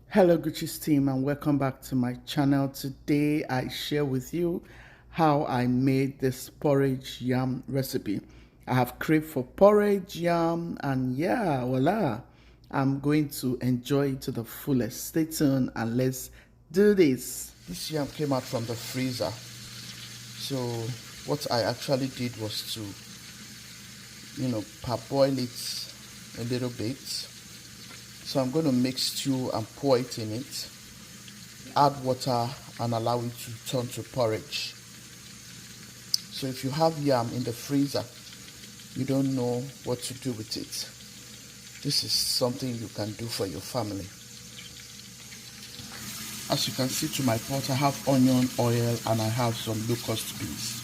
Hello Gucci's team and welcome back to my channel. Today I share with you how I made this porridge yam recipe. I have craved for porridge yam and yeah, voila. I'm going to enjoy it to the fullest. Stay tuned and let's do this. This yam came out from the freezer. So what I actually did was to, parboil it a little bit. So I'm going to mix stew and pour it in it, add water and allow it to turn to porridge. So if you have yam in the freezer, you don't know what to do with it, this is something you can do for your family. As you can see to my pot, I have onion, oil and I have some locust beans.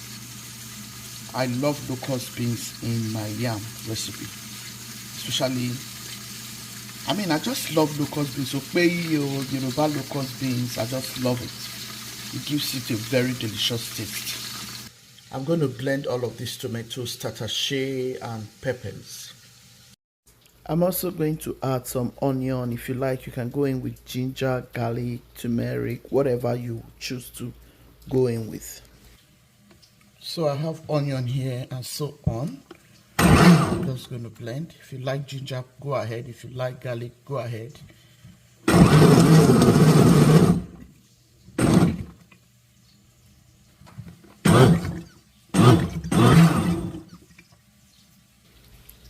I love locust beans in my yam recipe, especially I just love locust beans. So Yoruba locust beans, I just love it. It gives it a very delicious taste. I'm going to blend all of these tomatoes, tatashe and peppers. I'm also going to add some onion. If you like, you can go in with ginger, garlic, turmeric, whatever you choose to go in with. So I have onion here and so on. I'm just going to blend. If you like ginger, go ahead. If you like garlic, go ahead.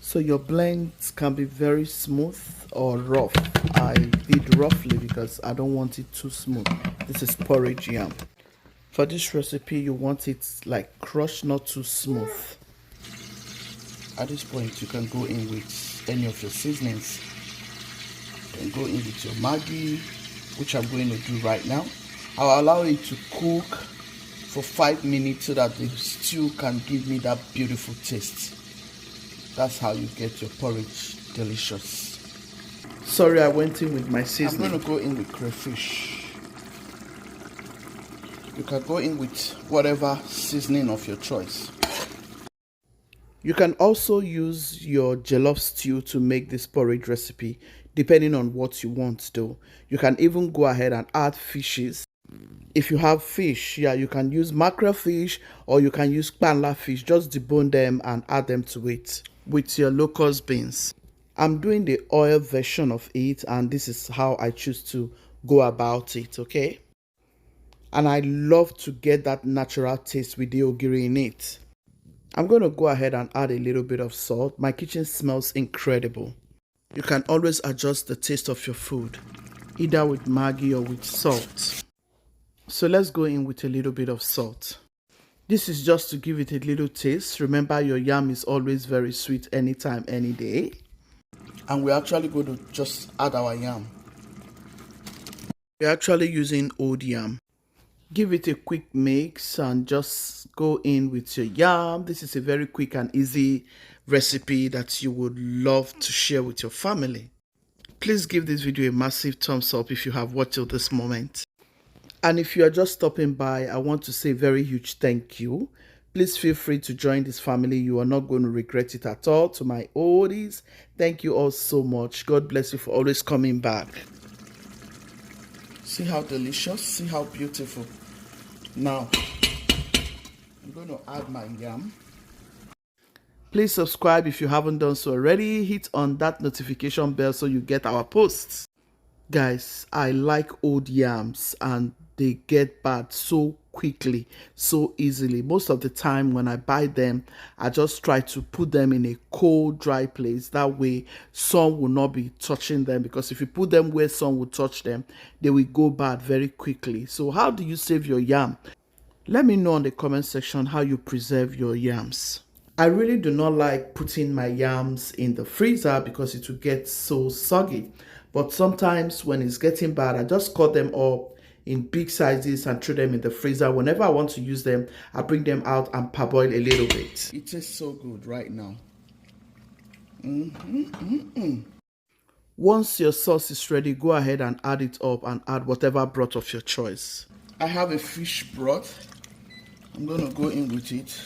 So your blends can be very smooth or rough. I did roughly because I don't want it too smooth. This is porridge yam. For this recipe, you want it like crushed, not too smooth. At this point, you can go in with any of your seasonings. You can go in with your Maggi, which I'm going to do right now. I'll allow it to cook for 5 minutes so that the stew can give me that beautiful taste. That's how you get your porridge delicious. Sorry, I went in with my seasoning. I'm going to go in with crayfish. You can go in with whatever seasoning of your choice. You can also use your jollof stew to make this porridge recipe, depending on what you want though. You can even go ahead and add fishes. If you have fish, yeah, you can use mackerel fish or you can use panla fish. Just debone them and add them to it with your locust beans. I'm doing the oil version of it and this is how I choose to go about it, okay? And I love to get that natural taste with the ogiri in it. I'm going to go ahead and add a little bit of salt. My kitchen smells incredible. You can always adjust the taste of your food, either with Maggi or with salt. So let's go in with a little bit of salt. This is just to give it a little taste. Remember, your yam is always very sweet anytime, any day. And we're actually going to just add our yam. We're actually using old yam. Give it a quick mix and just go in with your yam. This is a very quick and easy recipe that you would love to share with your family. Please give this video a massive thumbs up if you have watched till this moment. And if you are just stopping by, I want to say a very huge thank you. Please feel free to join this family. You are not going to regret it at all. To my oldies, thank you all so much. God bless you for always coming back. See how delicious, see how beautiful. Now, I'm going to add my yam. Please subscribe if you haven't done so already. Hit on that notification bell so you get our posts. Guys, I like old yams and they get bad so quickly, so easily. Most of the time when I buy them, I just try to put them in a cold, dry place. That way, sun will not be touching them, because if you put them where sun will touch them, they will go bad very quickly. So how do you save your yam? Let me know in the comment section how you preserve your yams. I really do not like putting my yams in the freezer because it will get so soggy. But sometimes when it's getting bad, I just cut them up in big sizes and throw them in the freezer. Whenever I want to use them, I bring them out and parboil a little bit. It tastes so good right now. Once your sauce is ready, go ahead and add it up and add whatever broth of your choice. I have a fish broth. I'm going to go in with it.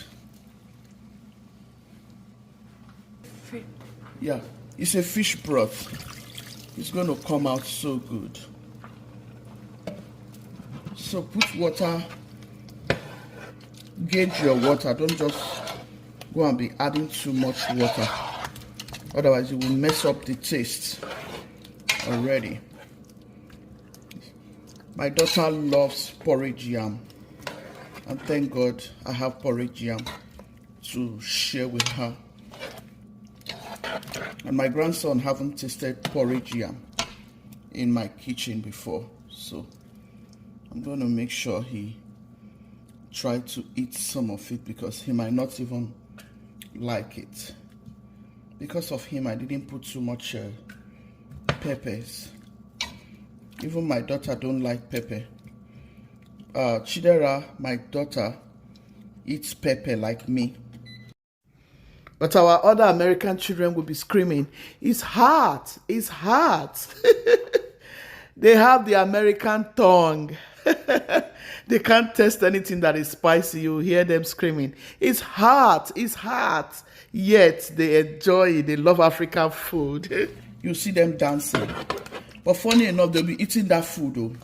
Yeah, it's a fish broth. It's going to come out so good. So put water, gauge your water. Don't just go and be adding too much water. Otherwise, you will mess up the taste already. My daughter loves porridge yam. And thank God I have porridge yam to share with her. And my grandson haven't tasted porridge yam in my kitchen before. So I'm going to make sure he try to eat some of it because he might not even like it. Because of him, I didn't put too much peppers. Even my daughter don't like pepper. Chidera, my daughter, eats pepper like me. But our other American children will be screaming, it's hot, it's hot. They have the American tongue. They can't taste anything that is spicy. You hear them screaming, it's hot, it's hot. Yet they enjoy it. They love African food. You see them dancing. But funny enough, they'll be eating that food though.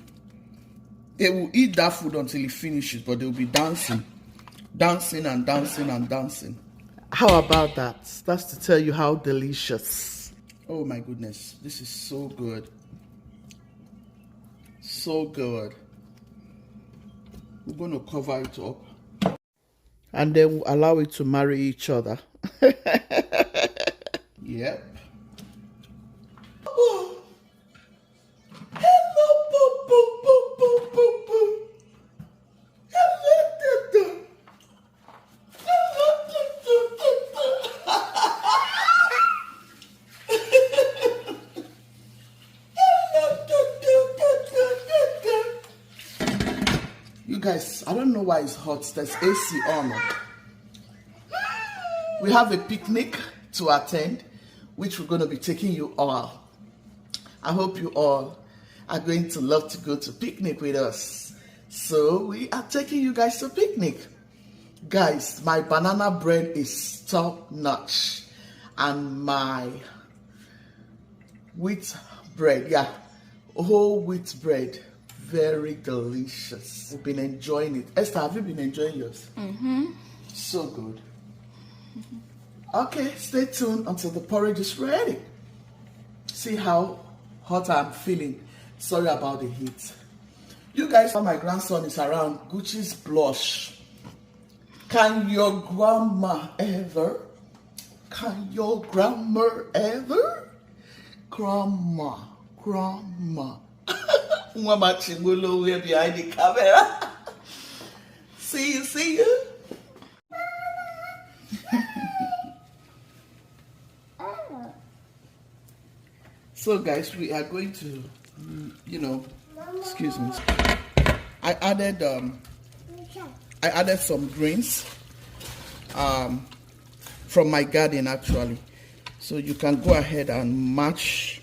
They will eat that food until it finishes, but they'll be dancing. Dancing and dancing and dancing. How about that? That's to tell you how delicious. Oh my goodness. This is so good. So good. We're going to cover it up. And then we'll allow it to marry each other. Yep. Oh. Hello, boo, boo, boo, boo, boo, boo. Hello, Dada. You guys, I don't know why it's hot. There's AC on. We have a picnic to attend, which we're going to be taking you all. I hope you all are going to love to go to picnic with us. So we are taking you guys to picnic. Guys, my banana bread is top notch. And my wheat bread, whole wheat bread, very delicious. We've been enjoying it. Esther, have you been enjoying yours? Mm-hmm. So good. Okay, stay tuned until the porridge is ready. See how hot I'm feeling. Sorry about the heat. You guys, my grandson is around. Gucci's blush. Can your grandma ever? Can your grandma ever? Grandma. Mama Chingolo, we're behind the camera. See you. So guys, we are going to, excuse me. I added some greens from my garden actually. So you can go ahead and mash.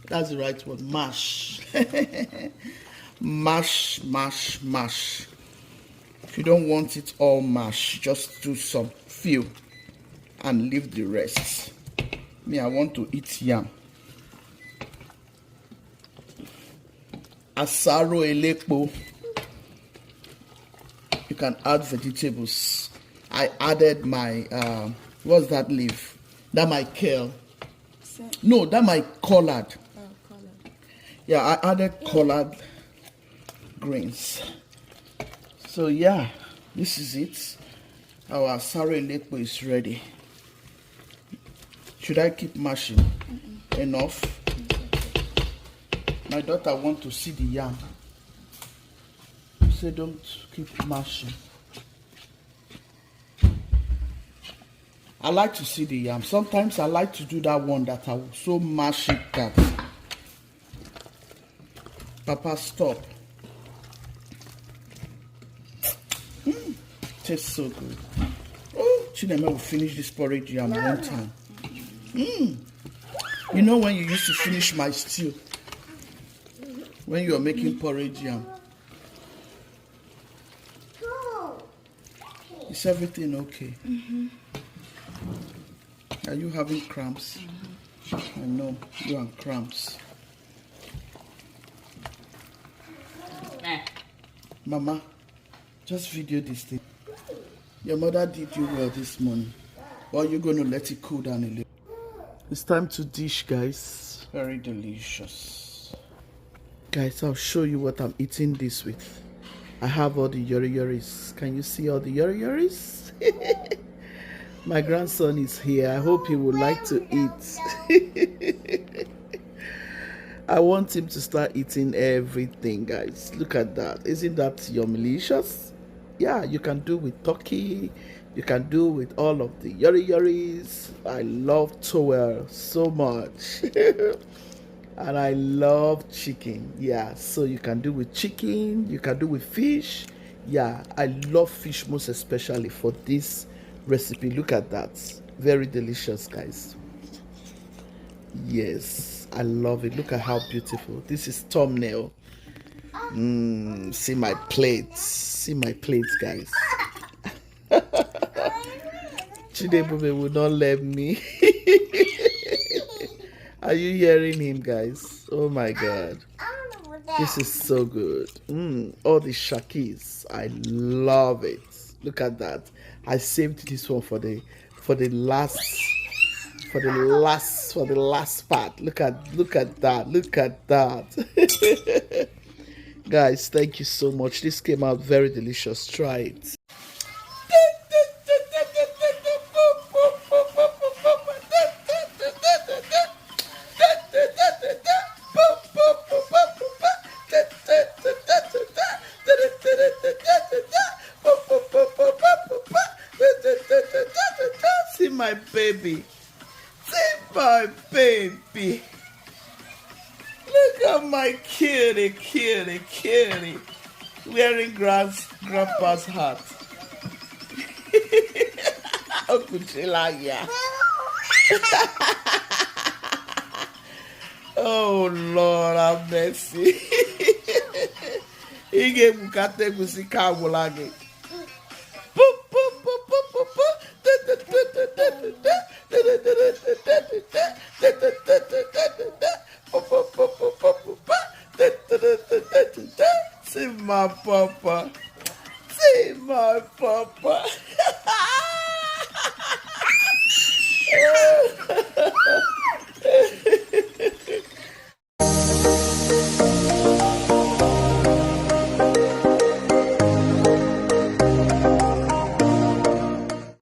That's the right word, mash. Mash. If you don't want it all mash, just do some few and leave the rest. Me, I want to eat yam. Asaro elepo. You can add vegetables. I added my what's that leaf? That my kale. No, that my collard. Oh, collard. Yeah, I added collard greens. So yeah, this is it. Our asaro elepo is ready. Should I keep mashing? Enough? My daughter wants to see the yam. Say don't keep mashing. I like to see the yam. Sometimes I like to do that one that I will so mash it that. Papa, stop. Tastes so good. Oh, Chineme will finish this porridge yam one time. You know when you used to finish my stew? When you are making porridge yam. Is everything okay? Are you having cramps? I know, you have cramps. Mama, just video this thing. Your mother did you well this morning. Or you're going to let it cool down a little. It's time to dish, guys. Very delicious. Guys, I'll show you what I'm eating this with. I have all the yori yoris. Can you see all the yori yoris? My grandson is here. I hope he would like to eat. I want him to start eating everything, guys. Look at that. Isn't that yumilicious? Yeah, you can do with turkey. You can do with all of the yori yoris. I love towel so much. And I love chicken. Yeah, so you can do with chicken. You can do with fish. Yeah, I love fish most especially for this recipe. Look at that. Very delicious, guys. Yes, I love it. Look at how beautiful. This is thumbnail. See my plates. See my plates, guys. Chidebube will not let me. Are you hearing him, guys? Oh my god. This is so good. All the shakis. I love it. Look at that. I saved this one for the last part. Look at that. Look at that. Guys, thank you so much. This came out very delicious. Try it. See my baby. See my baby. Look at my kitty. Wearing grandpa's hat. Oh Lord, have mercy. He gave Mukate Musika Wulagi. See my papa. See my papa.